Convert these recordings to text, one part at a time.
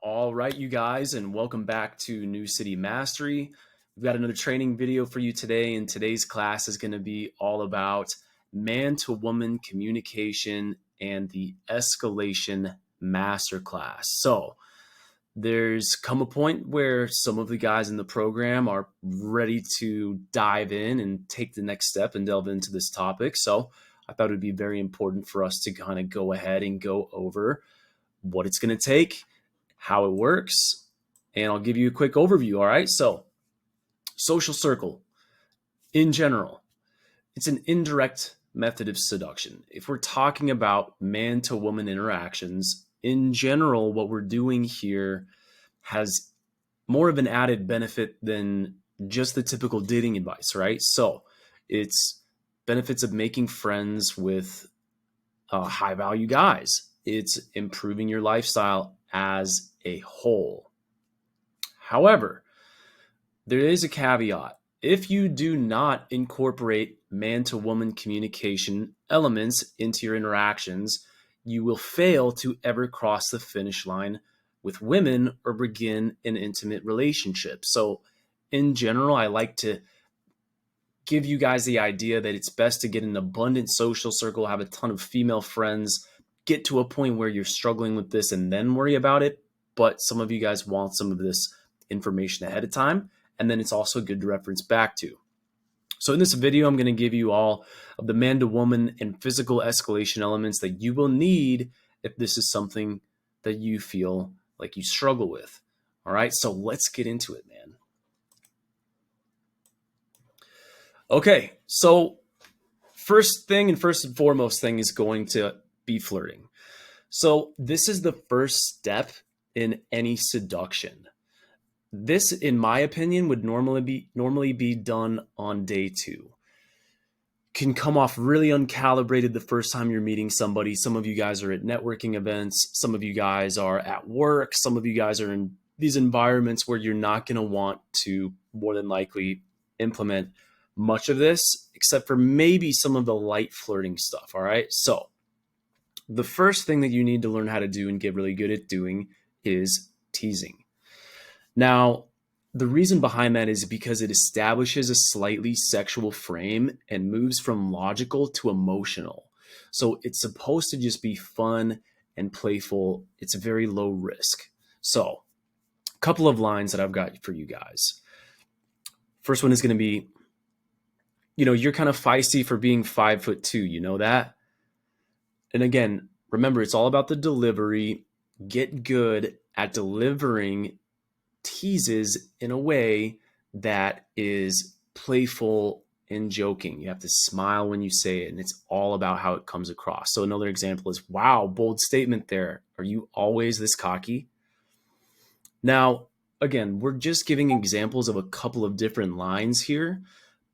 All right, you guys, and welcome back to New City Mastery. We've got another training video for you today, and today's class is going to be all about man-to-woman communication and the escalation masterclass. So there's come a point where some of the guys in the program are ready to dive in and take the next step and delve into this topic. So I thought it would be very important for us to kind of go ahead and go over what it's going to take, how it works, and I'll give you a quick overview. All right. So social circle in general, it's an indirect method of seduction. If we're talking about man to woman interactions in general, what we're doing here has more of an added benefit than just the typical dating advice, right? So it's benefits of making friends with high value guys. It's improving your lifestyle as a whole. However, there is a caveat. If you do not incorporate man-to-woman communication elements into your interactions, you will fail to ever cross the finish line with women or begin an intimate relationship. So in general, I like to give you guys the idea that it's best to get an abundant social circle, have a ton of female friends, get to a point where you're struggling with this and then worry about it. But some of you guys want some of this information ahead of time. And then it's also good to reference back to. So in this video, I'm going to give you all of the man to woman and physical escalation elements that you will need if this is something that you feel like you struggle with. All right, so let's get into it, man. Okay, so first and foremost thing is going to be flirting. So this is the first step in any seduction. This, in my opinion, would normally be done on day 2. Can come off really uncalibrated the first time you're meeting somebody. Some of you guys are at networking events. Some of you guys are at work. Some of you guys are in these environments where you're not going to want to more than likely implement much of this, except for maybe some of the light flirting stuff. All right. So the first thing that you need to learn how to do and get really good at doing is teasing. Now, the reason behind that is because it establishes a slightly sexual frame and moves from logical to emotional. So it's supposed to just be fun and playful. It's very low risk. So a couple of lines that I've got for you guys. First one is going to be, you're kind of feisty for being 5'2", you know that? And again, remember, it's all about the delivery. Get good at delivering teases in a way that is playful and joking. You have to smile when you say it, and it's all about how it comes across. So another example is, wow, bold statement there. Are you always this cocky? Now, again, we're just giving examples of a couple of different lines here,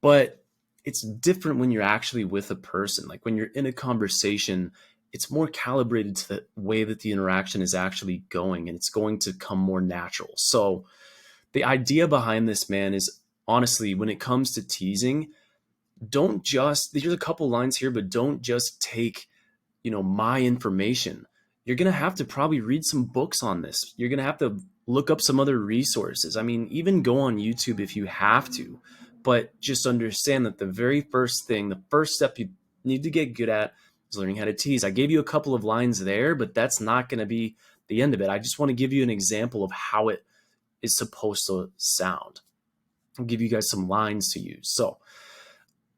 but it's different when you're actually with a person. Like when you're in a conversation, it's more calibrated to the way that the interaction is actually going, and it's going to come more natural. So the idea behind this, man, is honestly, when it comes to teasing, there's a couple lines here, but don't just take, my information. You're going to have to probably read some books on this. You're going to have to look up some other resources. I mean, even go on YouTube if you have to, but just understand that the very first thing, the first step you need to get good at is learning how to tease. I gave you a couple of lines there, but that's not going to be the end of it. I just want to give you an example of how it is supposed to sound. I'll give you guys some lines to use. So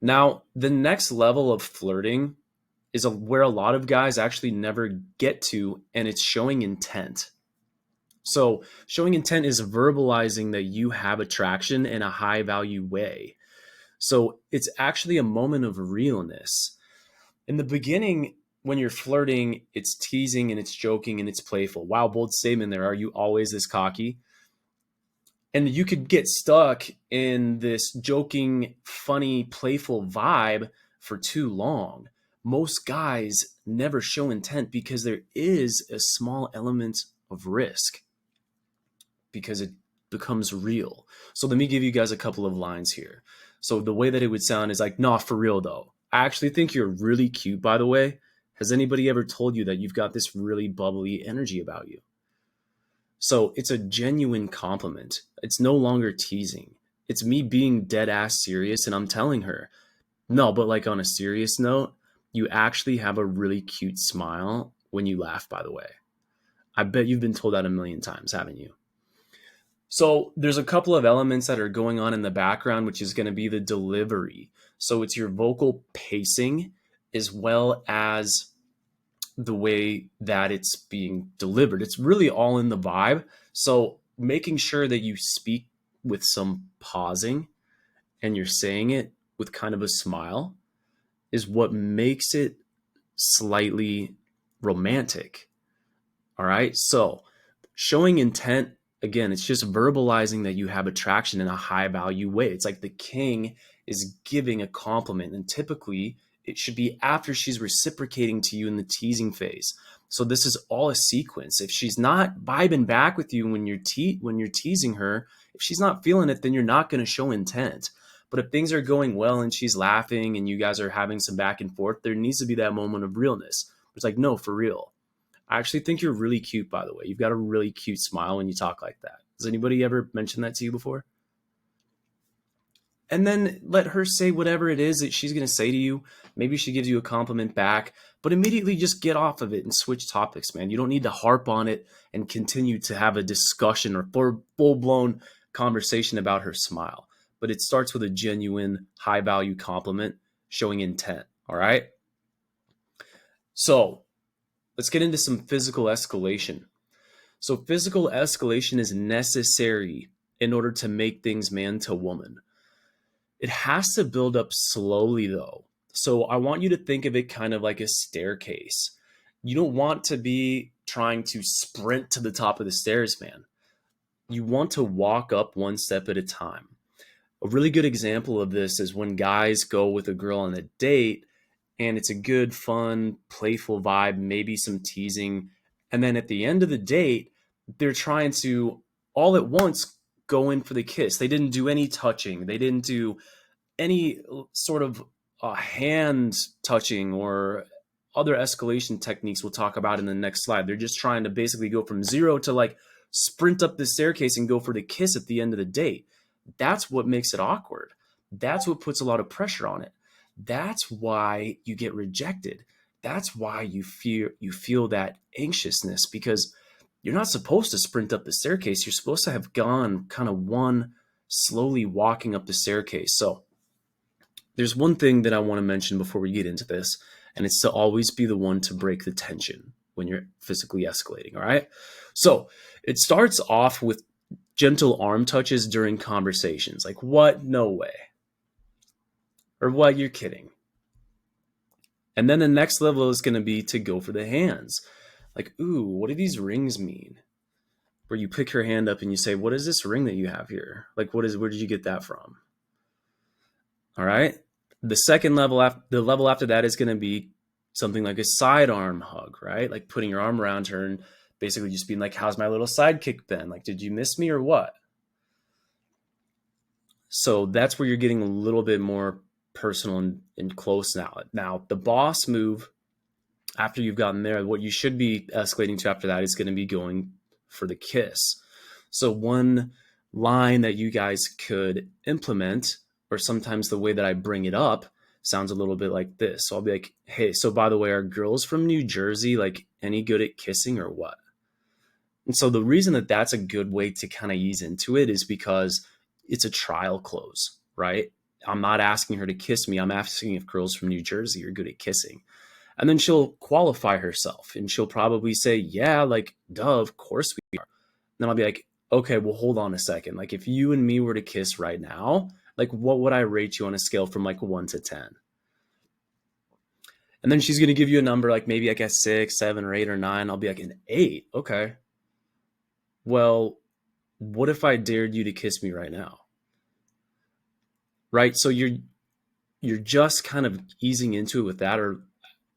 now the next level of flirting is where a lot of guys actually never get to, and it's showing intent. So showing intent is verbalizing that you have attraction in a high value way. So it's actually a moment of realness. In the beginning, when you're flirting, it's teasing and it's joking and it's playful. Wow, bold statement there. Are you always this cocky? And you could get stuck in this joking, funny, playful vibe for too long. Most guys never show intent because there is a small element of risk, because it becomes real. So let me give you guys a couple of lines here. So the way that it would sound is like, nah, for real though. I actually think you're really cute, by the way. Has anybody ever told you that you've got this really bubbly energy about you? So it's a genuine compliment. It's no longer teasing. It's me being dead ass serious, and I'm telling her, no, but like on a serious note, you actually have a really cute smile when you laugh, by the way. I bet you've been told that a million times, haven't you? So there's a couple of elements that are going on in the background, which is going to be the delivery. So it's your vocal pacing as well as the way that it's being delivered. It's really all in the vibe. So making sure that you speak with some pausing and you're saying it with kind of a smile is what makes it slightly romantic. All right. So showing intent, again, it's just verbalizing that you have attraction in a high value way. It's like the king is giving a compliment, and typically it should be after she's reciprocating to you in the teasing phase. So this is all a sequence. If she's not vibing back with you when you're teasing her, if she's not feeling it, then you're not going to show intent. But if things are going well and she's laughing and you guys are having some back and forth, there needs to be that moment of realness. It's like, no, for real. I actually think you're really cute, by the way. You've got a really cute smile when you talk like that. Has anybody ever mentioned that to you before? And then let her say whatever it is that she's going to say to you. Maybe she gives you a compliment back, but immediately just get off of it and switch topics, man. You don't need to harp on it and continue to have a discussion or full blown conversation about her smile. But it starts with a genuine, high value compliment showing intent. All right. So let's get into some physical escalation. So, physical escalation is necessary in order to make things man to woman. It has to build up slowly, though. So, I want you to think of it kind of like a staircase. You don't want to be trying to sprint to the top of the stairs, man. You want to walk up one step at a time. A really good example of this is when guys go with a girl on a date and it's a good, fun, playful vibe, maybe some teasing. And then at the end of the date, they're trying to all at once go in for the kiss. They didn't do any touching. They didn't do any sort of hand touching or other escalation techniques we'll talk about in the next slide. They're just trying to basically go from zero to like sprint up the staircase and go for the kiss at the end of the date. That's what makes it awkward. That's what puts a lot of pressure on it. That's why you get rejected. That's why you feel that anxiousness, because you're not supposed to sprint up the staircase. You're supposed to have gone kind of one slowly walking up the staircase. So there's one thing that I want to mention before we get into this, and it's to always be the one to break the tension when you're physically escalating. All right. So it starts off with gentle arm touches during conversations. Like, what? No way. Or what? You're kidding. And then the next level is going to be to go for the hands. Like, ooh, what do these rings mean? Where you pick her hand up and you say, what is this ring that you have here? Like, where did you get that from? All right. The second level, the level after that is going to be something like a sidearm hug, right? Like putting your arm around her and basically just being like, how's my little sidekick been? Like, did you miss me or what? So that's where you're getting a little bit more personal and close now. Now, the boss move, after you've gotten there, what you should be escalating to after that is going to be going for the kiss. So one line that you guys could implement, or sometimes the way that I bring it up, sounds a little bit like this. So I'll be like, hey, so by the way, are girls from New Jersey like any good at kissing or what? And so the reason that that's a good way to kind of ease into it is because it's a trial close, right? I'm not asking her to kiss me. I'm asking if girls from New Jersey are good at kissing. And then she'll qualify herself and she'll probably say, yeah, like, duh, of course we are. And then I'll be like, okay, well, hold on a second. Like, if you and me were to kiss right now, like, what would I rate you on a scale from like 1 to 10? And then she's going to give you a number, like maybe like a 6, 7, or 8, or 9. I'll be like, an 8. Okay. Well, what if I dared you to kiss me right now? Right? So you're just kind of easing into it with that. Or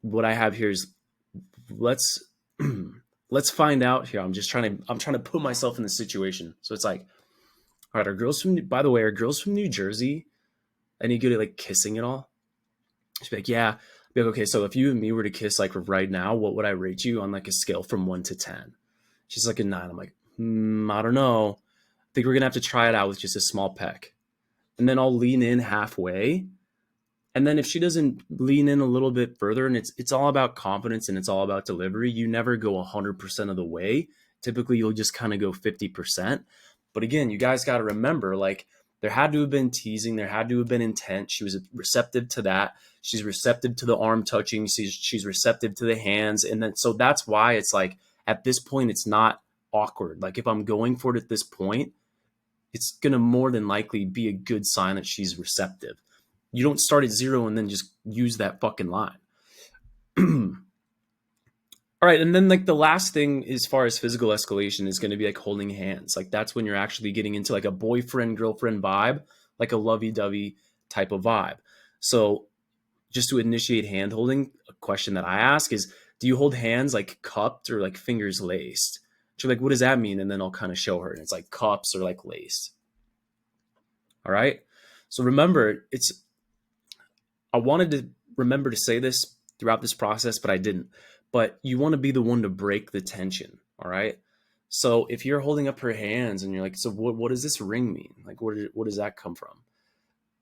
what I have here is let's let's find out here. I'm trying to put myself in the situation. So it's like, all right, by the way, are girls from New Jersey any good at like kissing at all? She'd be like, yeah. I'd be like, okay, so if you and me were to kiss like right now, what would I rate you on like a scale from 1 to 10? She's like a 9. I'm like, I don't know. I think we're going to have to try it out with just a small peck. And then I'll lean in halfway. And then if she doesn't lean in a little bit further, and it's all about confidence and it's all about delivery, you never go 100% of the way. Typically, you'll just kind of go 50%. But again, you guys got to remember, like, there had to have been teasing, there had to have been intent. She was receptive to that. She's receptive to the arm touching. She's receptive to the hands. And then so that's why it's like at this point, it's not awkward. Like if I'm going for it at this point, it's going to more than likely be a good sign that she's receptive. You don't start at zero and then just use that fucking line. All right. And then like the last thing as far as physical escalation is going to be like holding hands. Like that's when you're actually getting into like a boyfriend, girlfriend vibe, like a lovey-dovey type of vibe. So just to initiate hand holding, a question that I ask is, do you hold hands like cupped or like fingers laced? She's like, what does that mean? And then I'll kind of show her. And it's like cups or like laced. All right. So remember, I wanted to remember to say this throughout this process, but I didn't. But you want to be the one to break the tension. All right. So if you're holding up her hands and you're like, so what does this ring mean? Like, what does that come from?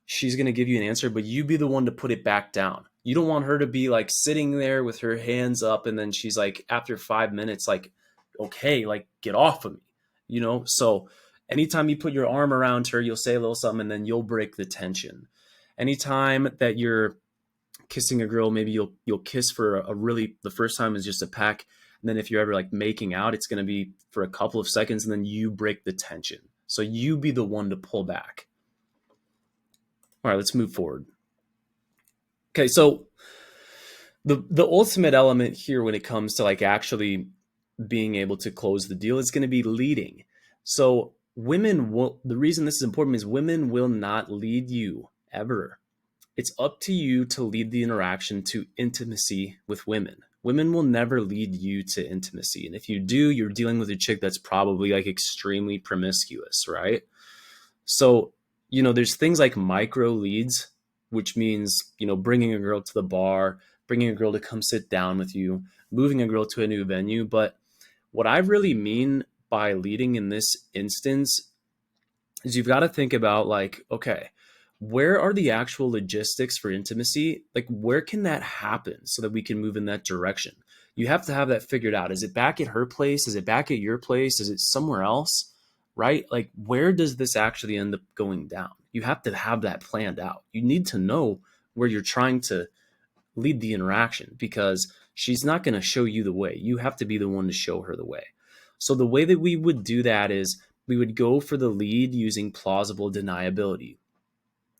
She's going to give you an answer, but you be the one to put it back down. You don't want her to be like sitting there with her hands up. And then she's like, after 5 minutes, like, okay, like get off of me, So anytime you put your arm around her, you'll say a little something and then you'll break the tension. Anytime that you're kissing a girl, maybe you'll kiss for the first time is just a peck. And then if you're ever like making out, it's going to be for a couple of seconds and then you break the tension. So you be the one to pull back. All right, let's move forward. Okay, so the ultimate element here when it comes to like actually being able to close the deal is going to be leading. So the reason this is important is women will not lead you ever. It's up to you to lead the interaction to intimacy with women. Women will never lead you to intimacy. And if you do, you're dealing with a chick that's probably like extremely promiscuous, right? So, there's things like micro leads, which means, bringing a girl to the bar, bringing a girl to come sit down with you, moving a girl to a new venue. But what I really mean by leading in this instance is you've got to think about like, okay, where are the actual logistics for intimacy? Like, where can that happen so that we can move in that direction? You have to have that figured out. Is it back at her place? Is it back at your place? Is it somewhere else? Right? Like, where does this actually end up going down? You have to have that planned out. You need to know where you're trying to lead the interaction because she's not going to show you the way. You have to be the one to show her the way. So the way that we would do that is we would go for the lead using plausible deniability.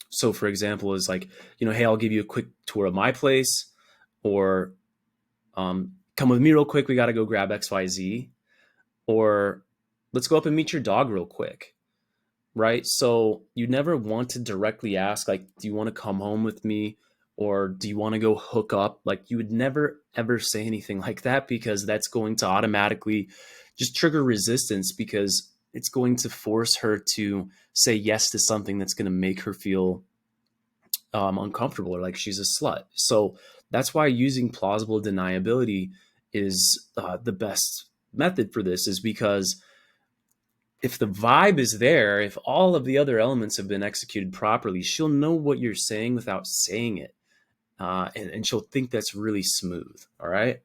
So for example, is like, hey, I'll give you a quick tour of my place, or come with me real quick. We got to go grab XYZ, or let's go up and meet your dog real quick. Right. So you never want to directly ask, like, do you want to come home with me? Or do you want to go hook up? Like, you would never, ever say anything like that because that's going to automatically just trigger resistance because it's going to force her to say yes to something that's going to make her feel uncomfortable or like she's a slut. So that's why using plausible deniability is the best method for this, is because if the vibe is there, if all of the other elements have been executed properly, she'll know what you're saying without saying it. And she'll think that's really smooth. All right.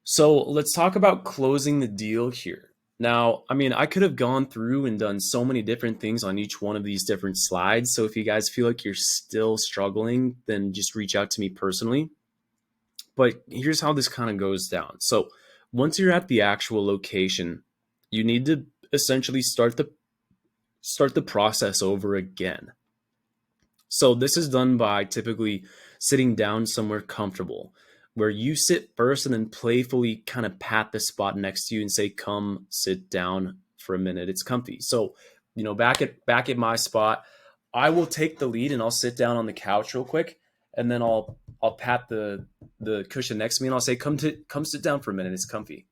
So let's talk about closing the deal here. Now, I mean, I could have gone through and done so many different things on each one of these different slides. So if you guys feel like you're still struggling, then just reach out to me personally. But here's how this kind of goes down. So once you're at the actual location, you need to essentially start the process over again. So this is done by typically sitting down somewhere comfortable, where you sit first and then playfully kind of pat the spot next to you and say, come sit down for a minute. It's comfy. So, back at my spot, I will take the lead and I'll sit down on the couch real quick. And then I'll pat the cushion next to me and I'll say, come sit down for a minute. It's comfy.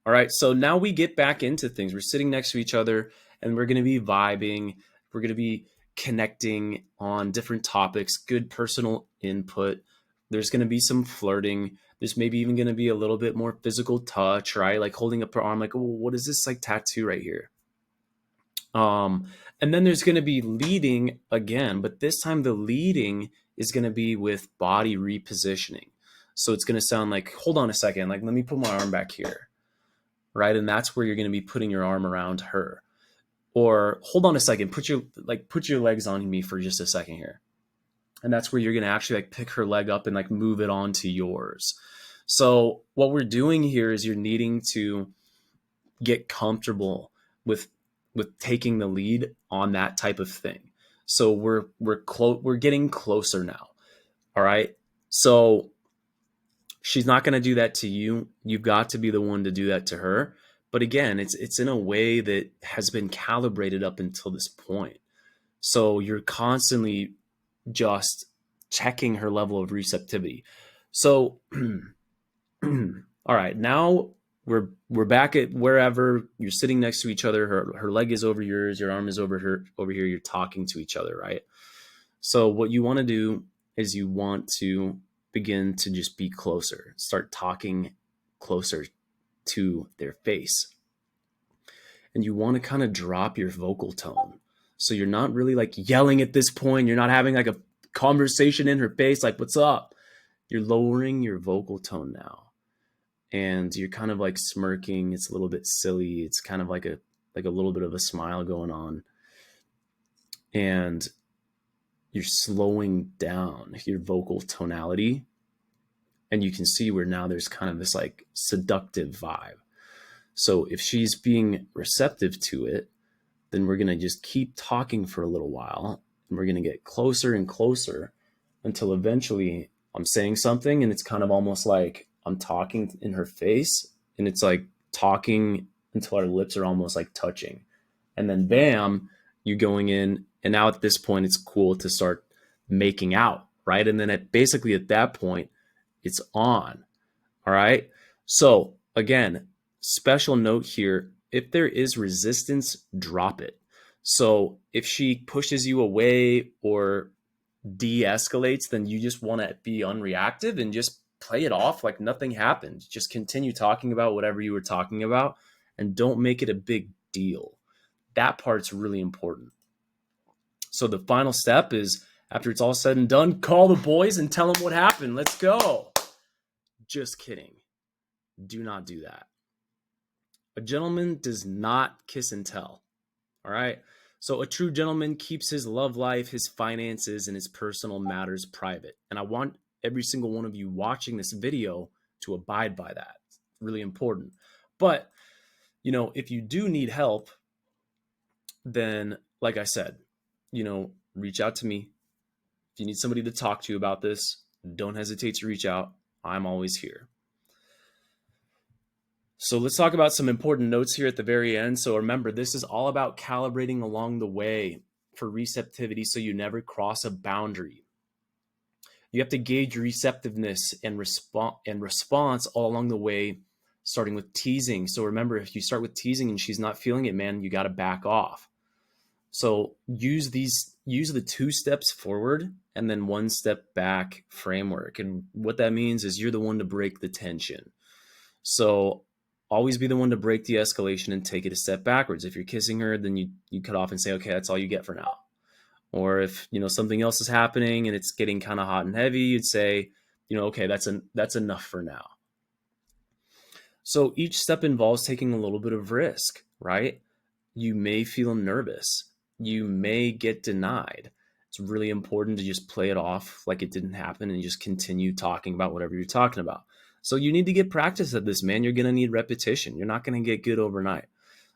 All right. So now we get back into things. We're sitting next to each other and we're going to be vibing. We're going to be connecting on different topics, good personal input. There's going to be some flirting. There's maybe even going to be a little bit more physical touch, right? Like holding up her arm, like, oh, what is this like tattoo right here? And then there's going to be leading again, but this time the leading is going to be with body repositioning. So it's going to sound like, hold on a second, like, let me put my arm back here, right? And that's where you're going to be putting your arm around her. Or hold on a second, put your legs on me for just a second here. And that's where you're going to actually like pick her leg up and like move it onto yours. So what we're doing here is you're needing to get comfortable with taking the lead on that type of thing. So we're getting closer now. All right. So she's not going to do that to you. You've got to be the one to do that to her. But again, it's in a way that has been calibrated up until this point. So you're constantly just checking her level of receptivity. So, all right, now we're back at wherever you're sitting next to each other. Her leg is over yours, your arm is over here. You're talking to each other, right? So what you want to do is you want to begin to just be closer, start talking closer to their face. And you want to kind of drop your vocal tone. So you're not really like yelling at this point. You're not having like a conversation in her face, like, what's up? You're lowering your vocal tone now. And you're kind of like smirking. It's a little bit silly. It's kind of like a little bit of a smile going on. And you're slowing down your vocal tonality. And you can see where now there's kind of this like seductive vibe. So if she's being receptive to it, then we're going to just keep talking for a little while. And we're going to get closer and closer until eventually I'm saying something and it's kind of almost like I'm talking in her face, and it's like talking until our lips are almost like touching. And then bam, you going in. And now at this point, it's cool to start making out, right? And then basically at that point, it's on. All right. So again, special note here, if there is resistance, drop it. So if she pushes you away or de-escalates, then you just want to be unreactive and just play it off like nothing happened. Just continue talking about whatever you were talking about and don't make it a big deal. That part's really important. So the final step is, after it's all said and done, call the boys and tell them what happened. Let's go. Just kidding. Do not do that. A gentleman does not kiss and tell. All right. So a true gentleman keeps his love life, his finances, and his personal matters private. And I want every single one of you watching this video to abide by that. It's really important. But, if you do need help, then, like I said, reach out to me. If you need somebody to talk to about this, don't hesitate to reach out. I'm always here. So let's talk about some important notes here at the very end. So remember, this is all about calibrating along the way for receptivity so you never cross a boundary. You have to gauge receptiveness and response all along the way, starting with teasing. So remember, if you start with teasing and she's not feeling it, man, you got to back off. So use the 2 steps forward and then 1 step back framework. And what that means is you're the one to break the tension. So always be the one to break the escalation and take it a step backwards. If you're kissing her, then you cut off and say, okay, that's all you get for now. Or if, something else is happening and it's getting kind of hot and heavy, you'd say, okay, that's enough for now. So each step involves taking a little bit of risk, right? You may feel nervous. You may get denied. It's really important to just play it off like it didn't happen and just continue talking about whatever you're talking about. So you need to get practice at this, man. You're going to need repetition. You're not going to get good overnight.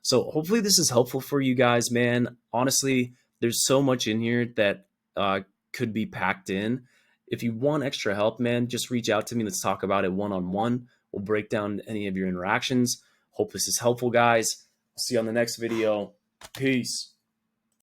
So hopefully this is helpful for you guys, man. Honestly, there's so much in here that could be packed in. If you want extra help, man, just reach out to me. Let's talk about it one-on-one. We'll break down any of your interactions. Hope this is helpful, guys. See you on the next video. Peace.